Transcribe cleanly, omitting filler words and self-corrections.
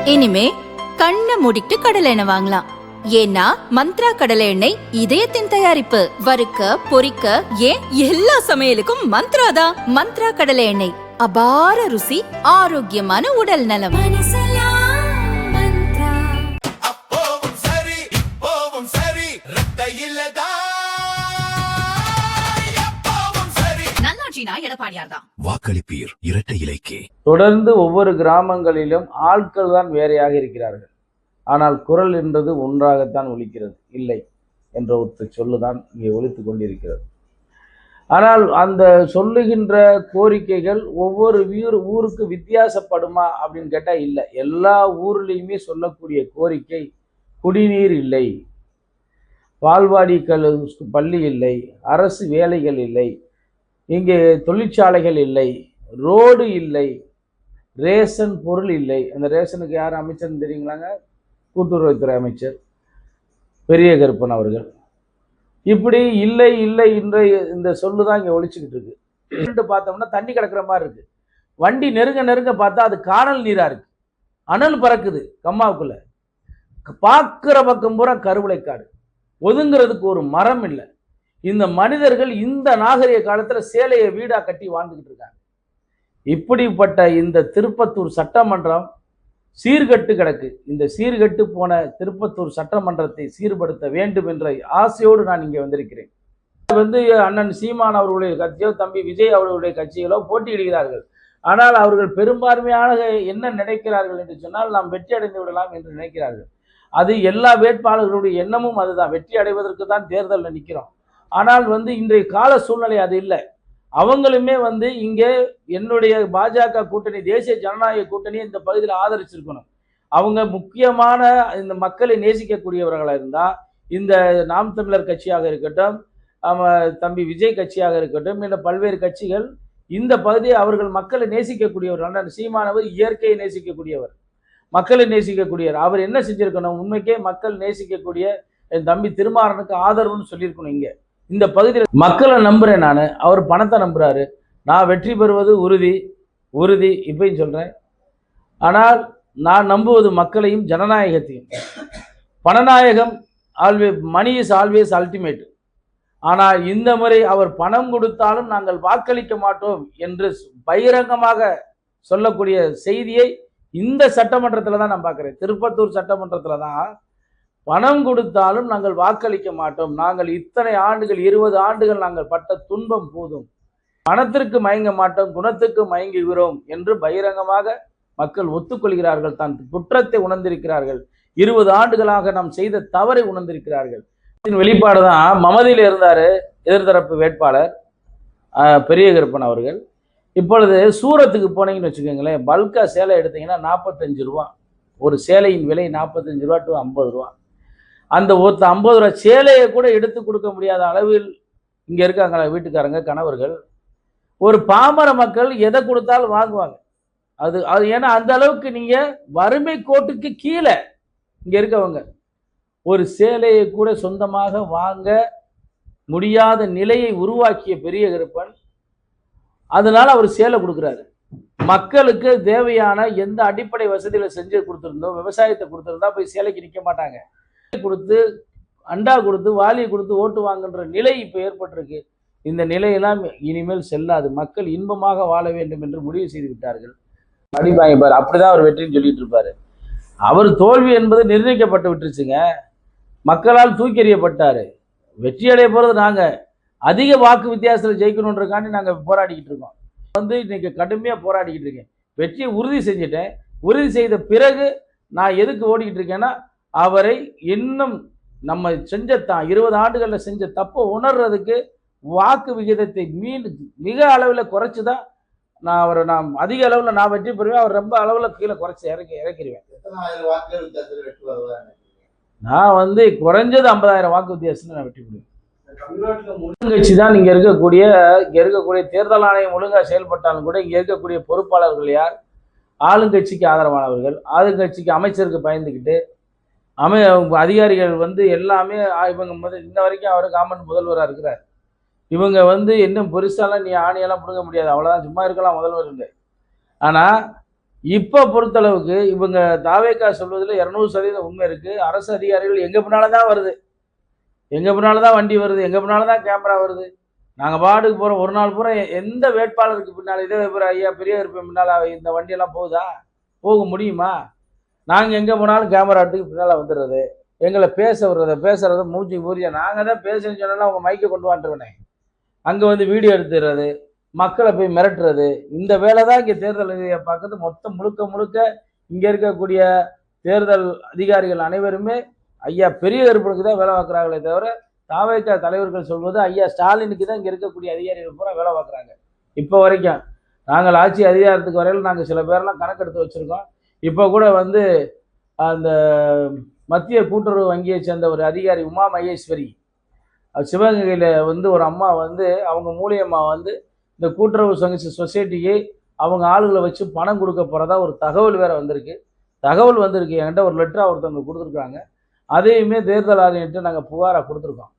இனிமே கண்ணை மூடிட்டு கடலை எண்ணெய் வாங்கலாம். ஏன்னா மந்த்ரா கடலை எண்ணெய் இதயத்தின் தயாரிப்பு. வறுக்க பொரிக்க ஏன் எல்லா சமையலுக்கும் மந்த்ரா தான். மந்த்ரா கடலை எண்ணெய், அபார ருசி, ஆரோக்கியமான உடல் நலம். வாக்களிப்பீர் இரட்டை இலைக்கே. தொடர்ந்து ஒவ்வொரு கிராமங்களிலும் ஆட்கள் தான் வேறையாக இருக்கிறார்கள். ஆனால் குரல் என்றது ஒன்றாகத்தான் ஒலிக்கிறது. இல்லை என்ற ஒரு சொல்லுதான் இங்கே ஒலித்து கொண்டிருக்கிறது. ஆனால் அந்த சொல்லுகின்ற கோரிக்கைகள் ஒவ்வொரு ஊருக்கு வித்தியாசப்படுமா அப்படின்னு கேட்டால் இல்லை. எல்லா ஊர்லேயுமே சொல்லக்கூடிய கோரிக்கை குடிநீர் இல்லை, பால்வாடி பள்ளி இல்லை, அரசு வேலைகள் இல்லை, இங்கே தொழிற்சாலைகள் இல்லை, ரோடு இல்லை, ரேஷன் பொருள் இல்லை. அந்த ரேஷனுக்கு யார் அமைச்சர்னு தெரியுங்களாங்க? கூட்டுறவுத்துறை அமைச்சர் பெரிய கருப்பன் அவர்கள். இப்படி இல்லை இல்லை என்ற இந்த சொல்லு தான் இங்கே ஒழிச்சுக்கிட்டு இருக்கு. பார்த்தோம்னா தண்ணி கிடக்கிற மாதிரி இருக்கு. வண்டி நெருங்க நெருங்க பார்த்தா அது காணல் நீரா இருக்கு. அனல் பறக்குது கம்மாவுக்குள்ள. பார்க்குற பக்கம் பூரா கருவளைக்காடு. ஒதுங்கிறதுக்கு ஒரு மரம் இல்லை. இந்த மனிதர்கள் இந்த நாகரிக காலத்தில் சேலையை வீடா கட்டி வாழ்ந்துக்கிட்டு இருக்காங்க. இப்படிப்பட்ட இந்த திருப்பத்தூர் சட்டமன்றம் சீர்கட்டு கிடக்கு. இந்த சீர்கட்டு போன திருப்பத்தூர் சட்டமன்றத்தை சீர்படுத்த வேண்டும் என்ற ஆசையோடு நான் இங்கே வந்திருக்கிறேன். அண்ணன் சீமான் அவர்களுடைய கட்சியோ தம்பி விஜய் அவர்களுடைய கட்சிகளோ போட்டியிடுகிறார்கள். ஆனால் அவர்கள் பெரும்பான்மையாக என்ன நினைக்கிறார்கள் என்று சொன்னால், நாம் வெற்றி அடைந்து விடலாம் என்று நினைக்கிறார்கள். அது எல்லா வேட்பாளர்களுடைய எண்ணமும் அதுதான். வெற்றி அடைவதற்கு தான் தேர்தலில் நிற்கிறோம். ஆனால் இன்றைய கால சூழ்நிலை அது இல்லை. அவங்களுமே இங்கே என்னுடைய பாஜக கூட்டணி, தேசிய ஜனநாயக கூட்டணி இந்த பகுதியில் ஆதரிச்சிருக்கணும். அவங்க முக்கியமான இந்த மக்களை நேசிக்கக்கூடியவர்களாக இருந்தால், இந்த நாம் தமிழர் கட்சியாக இருக்கட்டும், தம்பி விஜய் கட்சியாக இருக்கட்டும், இந்த பல்வேறு கட்சிகள் இந்த பகுதியை அவர்கள் மக்களை நேசிக்கக்கூடியவர். சீமானவர் இயற்கையை நேசிக்கக்கூடியவர், மக்களை நேசிக்கக்கூடியவர். அவர் என்ன செஞ்சிருக்கணும்? உண்மைக்கே மக்கள் நேசிக்கக்கூடிய என் தம்பி திருமாறனுக்கு ஆதரவுன்னு சொல்லியிருக்கணும். இங்கே இந்த பகுதியில் மக்களை நம்புறேன் நான். அவர் பணத்தை நம்புறாரு. நான் வெற்றி பெறுவது உறுதி உறுதி இப்பயும் சொல்றேன். ஆனால் நான் நம்புவது மக்களையும் ஜனநாயகத்தையும். பணநாயகம் மணி இஸ் ஆல்வேஸ் அல்டிமேட். ஆனால் இந்த முறை அவர் பணம் கொடுத்தாலும் நாங்கள் வாக்களிக்க மாட்டோம் என்று பகிரங்கமாக சொல்லக்கூடிய செய்தியை இந்த சட்டமன்றத்தில் தான் நான் பார்க்குறேன். திருப்பத்தூர் சட்டமன்றத்தில் தான் பணம் கொடுத்தாலும் நாங்கள் வாக்களிக்க மாட்டோம், நாங்கள் இத்தனை ஆண்டுகள் 20 ஆண்டுகள் நாங்கள் பட்ட துன்பம் போதும், பணத்திற்கு மயங்க மாட்டோம், குணத்துக்கு மயங்குகிறோம் என்று பகிரங்கமாக மக்கள் ஒத்துக்கொள்கிறார்கள். தான் குற்றத்தை உணர்ந்திருக்கிறார்கள். 20 ஆண்டுகளாக நாம் செய்த தவறை உணர்ந்திருக்கிறார்கள். வெளிப்பாடு தான். மமதியில் இருந்தார் எதிர்த்தரப்பு வேட்பாளர் பெரிய கருப்பன் அவர்கள். இப்பொழுது சூரத்துக்கு போனீங்கன்னு வச்சுக்கோங்களேன், பல்கா சேலை எடுத்தீங்கன்னா 45 ரூபா. ஒரு சேலையின் விலை 45 ரூபா டு 50 ரூபா. அந்த 50 ரூபா சேலையை கூட எடுத்து கொடுக்க முடியாத அளவில் இங்கே இருக்காங்க வீட்டுக்காரங்க, கணவர்கள். ஒரு பாமர மக்கள் எதை கொடுத்தாலும் வாங்குவாங்க. அது ஏன்னா அந்த அளவுக்கு நீங்கள் வறுமை கோட்டுக்கு கீழே இங்கே இருக்கவங்க ஒரு சேலையை கூட சொந்தமாக வாங்க முடியாத நிலையை உருவாக்கிய பெரிய கருப்பன். அதனால அவர் சேலை கொடுக்குறாரு. மக்களுக்கு தேவையான எந்த அடிப்படை வசதிகளை செஞ்சு கொடுத்துருந்தோம், விவசாயத்தை கொடுத்துருந்தா போய் சேலைக்கு நிற்க மாட்டாங்க. கொடுத்து அண்டா கொடுத்து வாலியை கொடுத்து ஓட்டு வாங்குன்ற நிலை இப்போ ஏற்பட்டிருக்கு. இந்த நிலையெல்லாம் இனிமேல் செல்லாது. மக்கள் இன்பமாக வாழ வேண்டும் என்று முடிவு செய்து விட்டார்கள். அடிப்பாங்க அப்படிதான் அவர் வெற்றின்னு சொல்லிட்டு இருப்பாரு. அவர் தோல்வி என்பது நிர்ணயிக்கப்பட்டு விட்டுருச்சுங்க. மக்களால் தூக்கி எறியப்பட்டாரு. வெற்றி அடைய போகிறது நாங்கள். அதிக வாக்கு வித்தியாசத்தில் ஜெயிக்கணுன்றக்காண்டி நாங்கள் போராடிக்கிட்டு இருக்கோம். இன்னைக்கு கடுமையாக போராடிக்கிட்டு இருக்கேன். வெற்றியை உறுதி செஞ்சுட்டேன். உறுதி செய்த பிறகு நான் எதுக்கு ஓடிக்கிட்டு இருக்கேன்னா, அவரை இன்னும் நம்ம செஞ்ச 20 ஆண்டுகளில் செஞ்ச தப்பை உணர்றதுக்கு வாக்கு விகிதத்தை மிக அளவில் குறைச்சி தான் நான் அதிக அளவில் நான் வெற்றி பெறுவேன். அவர் ரொம்ப அளவில் கீழே குறைச்சி இறக்கிடுவேன். நான் குறைஞ்சது 50,000 வாக்கு வித்தியாசத்தில் நான் வெற்றி பெறுவேன். கட்சி தான் இங்கே இருக்கக்கூடிய தேர்தல் ஆணையம் ஒழுங்காக செயல்பட்டாலும் கூட இங்கே இருக்கக்கூடிய பொறுப்பாளர்கள் யார்? ஆளுங்கட்சிக்கு ஆதரவானவர்கள், ஆளுங்கட்சிக்கு அமைச்சருக்கு பயந்துக்கிட்டு அதிகாரிகள் எல்லாமே இவங்க இன்ன வரைக்கும் அவர் காமன் முதல்வராக இருக்கிறார். இவங்க இன்னும் பெருசாலாம் நீ ஆணையெல்லாம் பிடுங்க முடியாது, அவ்வளோதான், சும்மா இருக்கலாம் முதல்வர். ஆனால் இப்போ பொறுத்தளவுக்கு இவங்க தாவேக்கா சொல்வதில் 200% உண்மை இருக்குது. அரசு அதிகாரிகள் எங்கள் பின்னால் தான் வருது, எங்கள் பின்னால் தான் வண்டி வருது, எங்கள் பின்னால் தான் கேமரா வருது. நாங்கள் பாட்டுக்கு போகிறோம். ஒரு நாள் பூரா எந்த வேட்பாளருக்கு பின்னால் இதே ஐயா பெரியவர் பின்னால் இந்த வண்டியெல்லாம் போகுதா? போக முடியுமா? நாங்கள் எங்கே போனாலும் கேமரா எடுத்துக்கு பின்னால் வந்துடுறது, எங்களை பேசுகிறத மூஞ்சி மூரியா நாங்கள் தான் பேசுன்னு சொன்னா அவங்க மைக்கை கொண்டு வந்துருவேனே, அங்கே வந்து வீடியோ எடுத்துடுறது, மக்களை போய் மிரட்டுறது, இந்த வேலை தான் இங்கே தேர்தல் பார்க்குறது. மொத்தம் முழுக்க முழுக்க இங்கே இருக்கக்கூடிய தேர்தல் அதிகாரிகள் அனைவருமே ஐயா பெரிய கருப்பனுக்கு தான் வேலை பார்க்குறாங்களே தவிர தாவேக்கா தலைவர்கள் சொல்வது ஐயா ஸ்டாலினுக்கு தான் இங்கே இருக்கக்கூடிய அதிகாரிகள் பூரா வேலை பார்க்குறாங்க. இப்போ வரைக்கும் நாங்கள் ஆட்சி அதிகாரத்துக்கு வரையில் நாங்கள் சில பேரெல்லாம் கணக்கெடுத்து வச்சுருக்கோம். இப்போ கூட வந்து அந்த மத்திய கூட்டுறவு வங்கியை சேர்ந்த ஒரு அதிகாரி உமா மகேஸ்வரி சிவகங்கையில் வந்து ஒரு அம்மா வந்து அவங்க மூலியமாக வந்து இந்த கூட்டுறவு சொசைட்டிக்கு அவங்க ஆளுகளை வச்சு பணம் கொடுக்க போகிறதா ஒரு தகவல் வேறு வந்திருக்கு. என்கிட்ட ஒரு லெட்டராக ஒருத்தவங்க கொடுத்துருக்காங்க. அதையுமே தேர்தல் ஆணையர்கிட்ட நாங்கள் புகாராக கொடுத்துருக்கோம்.